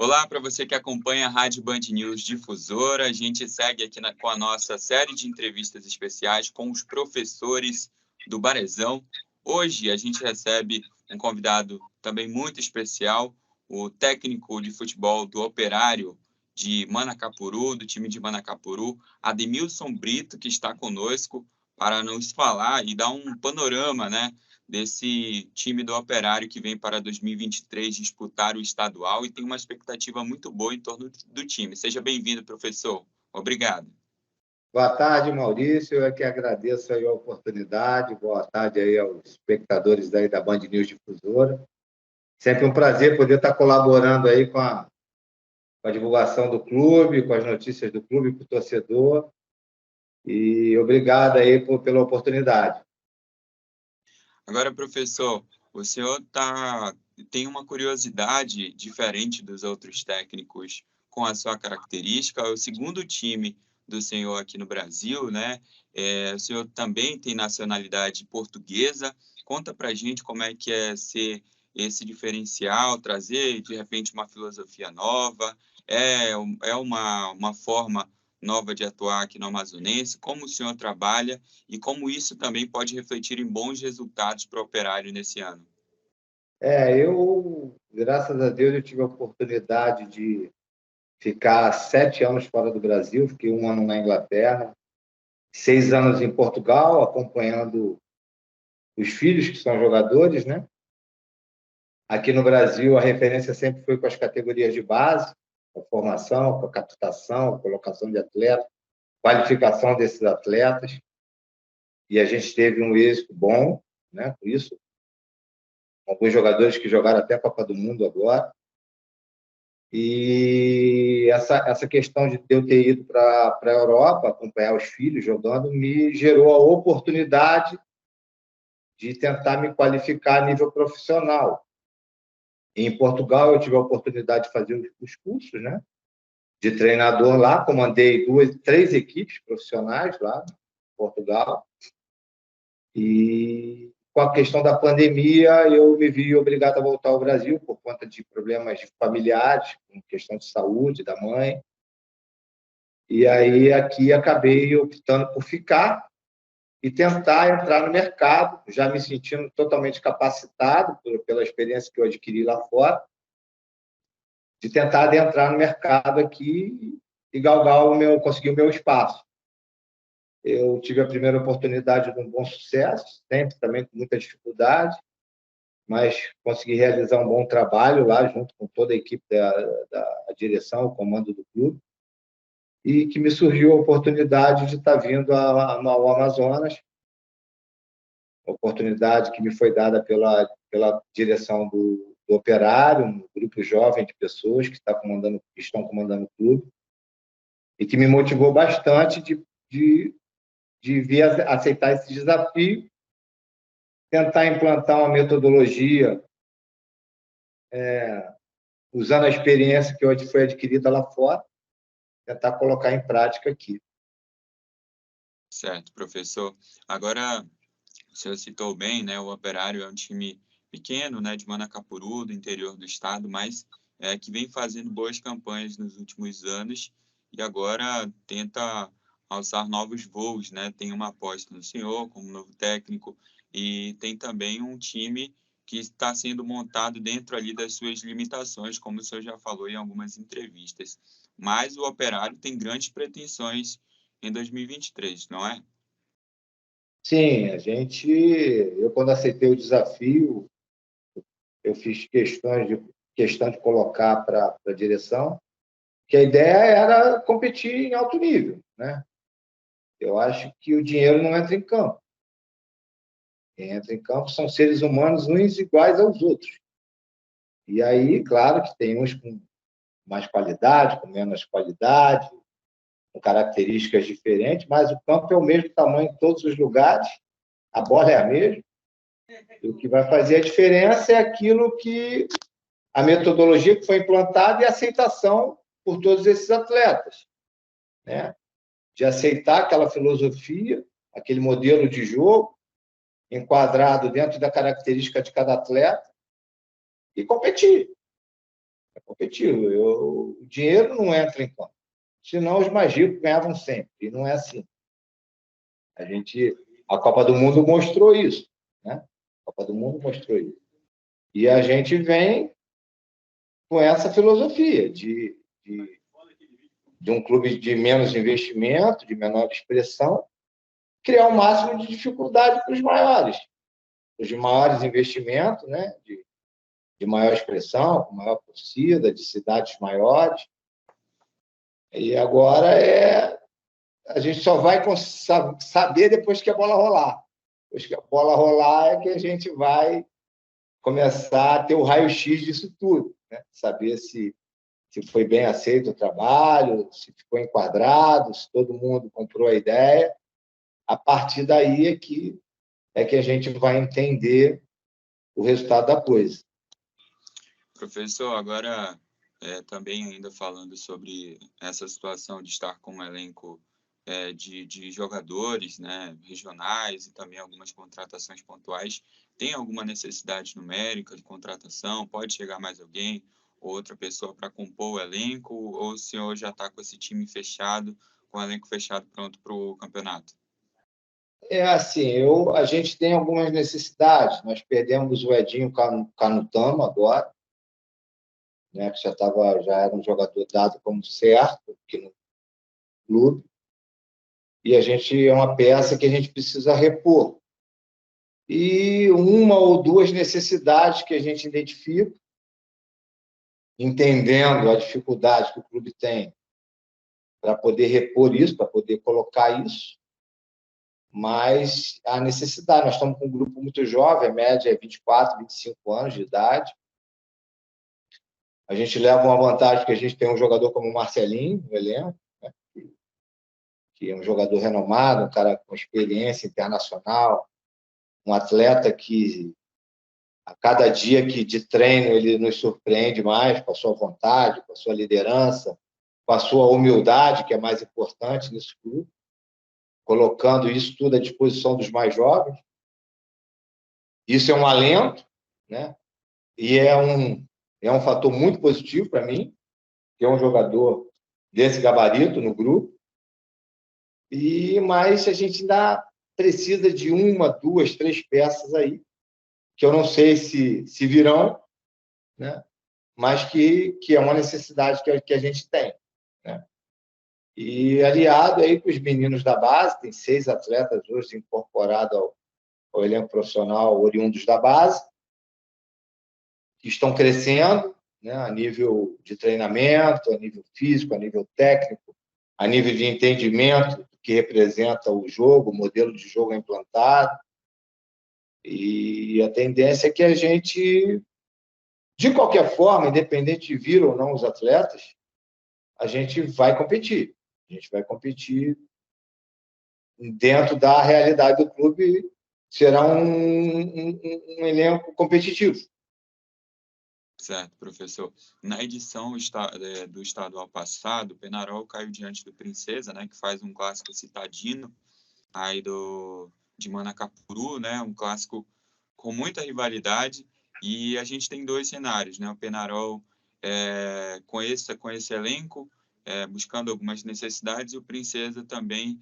Olá para você que acompanha a Rádio Band News Difusora. A gente segue aqui com a nossa série de entrevistas especiais com os professores do Barezão. Hoje a gente recebe um convidado também muito especial, o técnico de futebol do Operário de Manacapuru, do time de Manacapuru, Ademilson Brito, que está conosco para nos falar e dar um panorama, desse time do Operário que vem para 2023 disputar o estadual e tem uma expectativa muito boa em torno do time. Seja bem-vindo, professor. Obrigado. Boa tarde, Maurício. Eu que agradeço aí a oportunidade. Boa tarde aí aos espectadores aí da Band News Difusora. Sempre um prazer poder estar colaborando aí com a divulgação do clube, com as notícias do clube para o torcedor. E obrigado aí pela oportunidade. Agora, professor, o senhor tem uma curiosidade diferente dos outros técnicos com a sua característica. É o segundo time do senhor aqui no Brasil, né? O senhor também tem nacionalidade portuguesa. Conta para a gente como é que é ser esse diferencial, trazer, de repente, uma filosofia nova. É uma forma nova de atuar aqui no Amazonense, como o senhor trabalha e como isso também pode refletir em bons resultados para o Operário nesse ano. Graças a Deus, eu tive a oportunidade de ficar 7 anos fora do Brasil, fiquei 1 ano na Inglaterra, 6 anos em Portugal, acompanhando os filhos que são jogadores, né? Aqui no Brasil, a referência sempre foi com as categorias de base, com a formação, com a captação, a colocação de atletas, qualificação desses atletas. E a gente teve um êxito bom, né, com isso. Alguns jogadores que jogaram até a Copa do Mundo agora. E essa questão de eu ter ido para a Europa, acompanhar os filhos jogando, me gerou a oportunidade de tentar me qualificar a nível profissional. Em Portugal, eu tive a oportunidade de fazer os cursos, né, de treinador lá, comandei 3 equipes profissionais lá em Portugal. E com a questão da pandemia, eu me vi obrigado a voltar ao Brasil por conta de problemas familiares, com questão de saúde da mãe. E aí aqui acabei optando por ficar e tentar entrar no mercado, já me sentindo totalmente capacitado pela experiência que eu adquiri lá fora, de tentar adentrar no mercado aqui e conseguir o meu espaço. Eu tive a primeira oportunidade de um bom sucesso, sempre também com muita dificuldade, mas consegui realizar um bom trabalho lá, junto com toda a equipe da direção, o comando do clube, e que me surgiu a oportunidade de estar vindo ao Amazonas, oportunidade que me foi dada pela direção do Operário, um grupo jovem de pessoas que estão comandando o clube, e que me motivou bastante de vir aceitar esse desafio, tentar implantar uma metodologia usando a experiência que hoje foi adquirida lá fora, tentar colocar em prática aqui. Certo, professor. Agora, o senhor citou bem, né? O Operário é um time pequeno, né, de Manacapuru, do interior do estado, mas que vem fazendo boas campanhas nos últimos anos e agora tenta alçar novos voos, né? Tem uma aposta no senhor como novo técnico e tem também um time que está sendo montado dentro ali das suas limitações, como o senhor já falou em algumas entrevistas. Mas o Operário tem grandes pretensões em 2023, não é? Sim, eu quando aceitei o desafio, eu fiz questão de colocar para a direção que a ideia era competir em alto nível, né? Eu acho que o dinheiro não entra em campo. Quem entra em campo são seres humanos uns iguais aos outros. E aí, claro que tem uns com mais qualidade, com menos qualidade, com características diferentes, mas o campo é o mesmo tamanho em todos os lugares, a bola é a mesma. E o que vai fazer a diferença é aquilo que a metodologia que foi implantada e a aceitação por todos esses atletas, né? De aceitar aquela filosofia, aquele modelo de jogo, enquadrado dentro da característica de cada atleta e competir. É competitivo. O dinheiro não entra em campo. Senão os mais ricos ganhavam sempre. E não é assim. A Copa do Mundo mostrou isso, né? A Copa do Mundo mostrou isso. E a gente vem com essa filosofia de um clube de menos investimento, de menor expressão, criar o máximo de dificuldade para os maiores investimentos, né? De maior expressão, com maior torcida, de cidades maiores. E agora a gente só vai saber depois que a bola rolar. Depois que a bola rolar é que a gente vai começar a ter o raio-x disso tudo, né? Saber se foi bem aceito o trabalho, se ficou enquadrado, se todo mundo comprou a ideia. A partir daí é que a gente vai entender o resultado da coisa. Professor, agora também ainda falando sobre essa situação de estar com um elenco de jogadores, né, regionais e também algumas contratações pontuais, tem alguma necessidade numérica de contratação? Pode chegar mais alguém ou outra pessoa para compor o elenco? Ou o senhor já está com esse time fechado, com o elenco fechado pronto para o campeonato? É assim, a gente tem algumas necessidades. Nós perdemos o Edinho Canutama agora, né, que já era um jogador dado como certo aqui no clube, e a gente é uma peça que a gente precisa repor. E uma ou duas necessidades que a gente identifica, entendendo a dificuldade que o clube tem para poder repor isso, para poder colocar isso, mas a necessidade. Nós estamos com um grupo muito jovem, a média é 24, 25 anos de idade. A gente leva uma vantagem que a gente tem um jogador como o Marcelinho no elenco, né? Que é um jogador renomado, um cara com experiência internacional, um atleta que, a cada dia de treino, ele nos surpreende mais com a sua vontade, com a sua liderança, com a sua humildade, que é mais importante nisso tudo, colocando isso tudo à disposição dos mais jovens. Isso é um alento, né? E é um fator muito positivo para mim, que é um jogador desse gabarito no grupo. Mas a gente ainda precisa de uma, duas, três peças aí, que eu não sei se virão, né? Mas que é uma necessidade que a gente tem, né? E aliado aí com os meninos da base, tem 6 atletas hoje incorporados ao elenco profissional oriundos da base, que estão crescendo, né, a nível de treinamento, a nível físico, a nível técnico, a nível de entendimento do que representa o jogo, o modelo de jogo implantado. E a tendência é que a gente, de qualquer forma, independente de vir ou não os atletas, a gente vai competir. A gente vai competir dentro da realidade do clube, será um elenco competitivo. Certo, professor. Na edição do estadual passado, o Penharol caiu diante do Princesa, né, que faz um clássico citadino aí de Manacapuru, né, um clássico com muita rivalidade, e a gente tem 2 cenários, né, o Penharol com esse elenco, buscando algumas necessidades, e o Princesa também,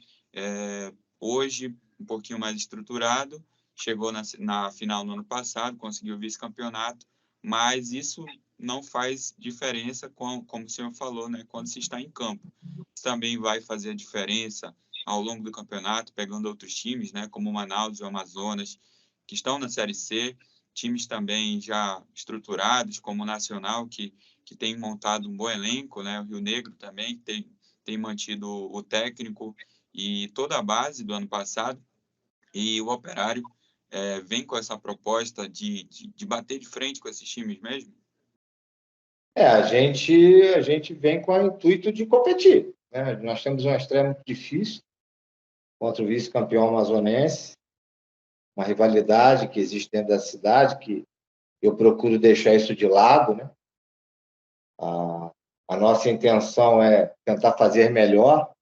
hoje, um pouquinho mais estruturado, chegou na final no ano passado, conseguiu o vice-campeonato, mas isso não faz diferença, como o senhor falou, né, quando se está em campo. Isso também vai fazer a diferença ao longo do campeonato, pegando outros times, né, como o Manaus e o Amazonas, que estão na Série C, times também já estruturados, como o Nacional, que tem montado um bom elenco, né, o Rio Negro também tem mantido o técnico e toda a base do ano passado, e o Operário vem com essa proposta de bater de frente com esses times mesmo? A gente vem com o intuito de competir, né? Nós temos uma estreia muito difícil contra o vice-campeão amazonense, uma rivalidade que existe dentro da cidade, que eu procuro deixar isso de lado, né? A nossa intenção é tentar fazer melhor,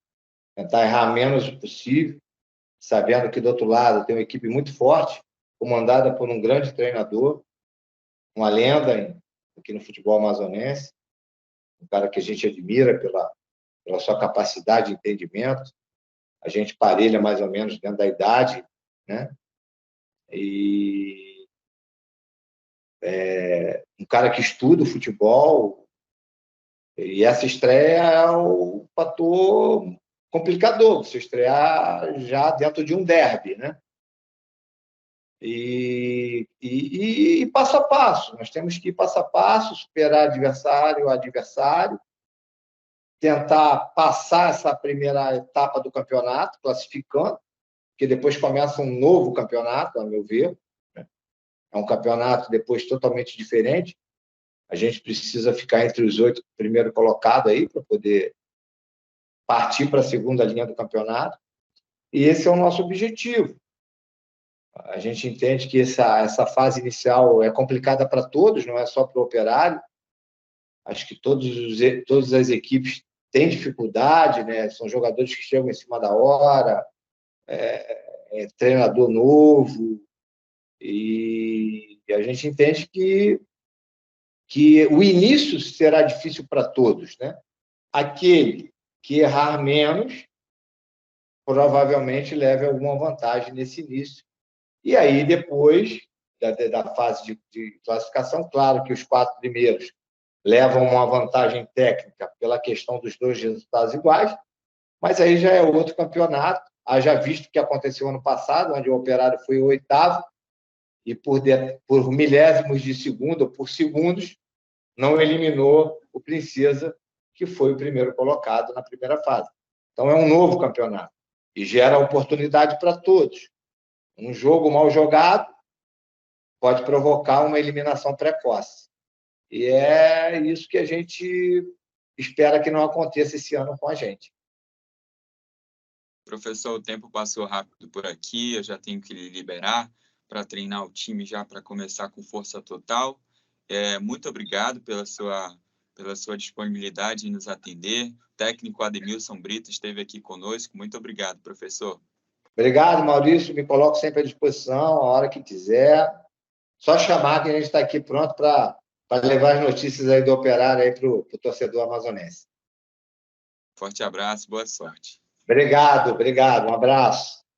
tentar errar menos possível, sabendo que do outro lado tem uma equipe muito forte, comandada por um grande treinador, uma lenda aqui no futebol amazonense. um cara que a gente admira pela sua capacidade de entendimento. A gente parelha mais ou menos dentro da idade, né? E um cara que estuda o futebol, e essa estreia é o fator complicador, você estrear já dentro de um derby, né? E passo a passo, nós temos que ir passo a passo, superar adversário a adversário, tentar passar essa primeira etapa do campeonato, classificando, porque depois começa um novo campeonato, a meu ver, né? É um campeonato depois totalmente diferente. A gente precisa ficar entre os 8 primeiros colocados aí para poder partir para a segunda linha do campeonato. E esse é o nosso objetivo. A gente entende que essa fase inicial é complicada para todos, não é só para o Operário. Acho que todas as equipes têm dificuldade, né? São jogadores que chegam em cima da hora, treinador novo, e a gente entende que o início será difícil para todos, né? Aquele que errar menos provavelmente leve alguma vantagem nesse início. E aí, depois da fase de classificação, claro que os 4 primeiros levam uma vantagem técnica pela questão dos 2 resultados iguais, mas aí já é outro campeonato. Haja visto o que aconteceu ano passado, onde o Operário foi o 8º, e por milésimos de segundo, ou por segundos, não eliminou o Princesa, que foi o primeiro colocado na primeira fase. Então, é um novo campeonato e gera oportunidade para todos. Um jogo mal jogado pode provocar uma eliminação precoce. E é isso que a gente espera que não aconteça esse ano com a gente. Professor, o tempo passou rápido por aqui, eu já tenho que lhe liberar para treinar o time já para começar com força total. Muito obrigado pela sua disponibilidade em nos atender. O técnico Ademilson Brito esteve aqui conosco. Muito obrigado, professor. Obrigado, Maurício. Me coloco sempre à disposição, a hora que quiser. Só chamar que a gente está aqui pronto para levar as notícias aí do Operário aí para o torcedor amazonense. Forte abraço, boa sorte. Obrigado. Um abraço.